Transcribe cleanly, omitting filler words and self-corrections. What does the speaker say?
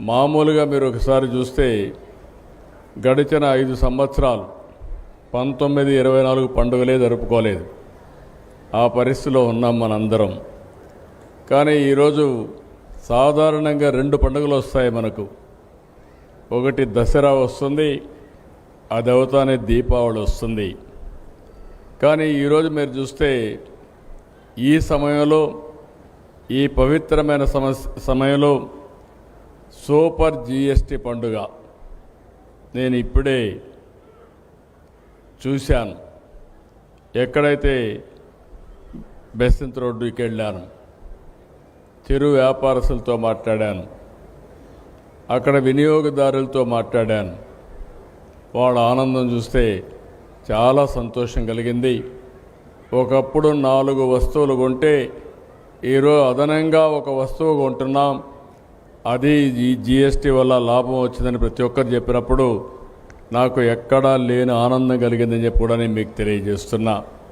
మామూలుగా మీరు ఒకసారి చూస్తే గడిచిన 5 సంవత్సరాలు 19, 24 పండుగలే జరుపుకోలేదు. ఆ పరిస్థితిలో ఉన్నాం మనందరం. కానీ ఈరోజు సాధారణంగా 2 పండుగలు వస్తాయి మనకు. ఒకటి దసరా వస్తుంది, అది అవుతానే దీపావళి వస్తుంది. కానీ ఈరోజు మీరు చూస్తే ఈ సమయంలో, ఈ పవిత్రమైన సమయంలో సూపర్ జిఎస్టీ పండుగ నేను ఇప్పుడే చూశాను. ఎక్కడైతే బెసంత్ రోడ్డుకి వెళ్ళాను, చిరు వ్యాపారస్తులతో మాట్లాడాను, అక్కడ వినియోగదారులతో మాట్లాడాను. వాళ్ళ ఆనందం చూస్తే చాలా సంతోషం కలిగింది. ఒకప్పుడు 4 వస్తువులు కొంటే ఈరోజు అదనంగా ఒక వస్తువు కొంటున్నాం, అది ఈ జిఎస్టీ వల్ల లాభం వచ్చిందని ప్రతి ఒక్కరు చెప్పినప్పుడు నాకు ఎక్కడా లేని ఆనందం కలిగిందని చెప్పి కూడా నేను మీకు తెలియజేస్తున్నా.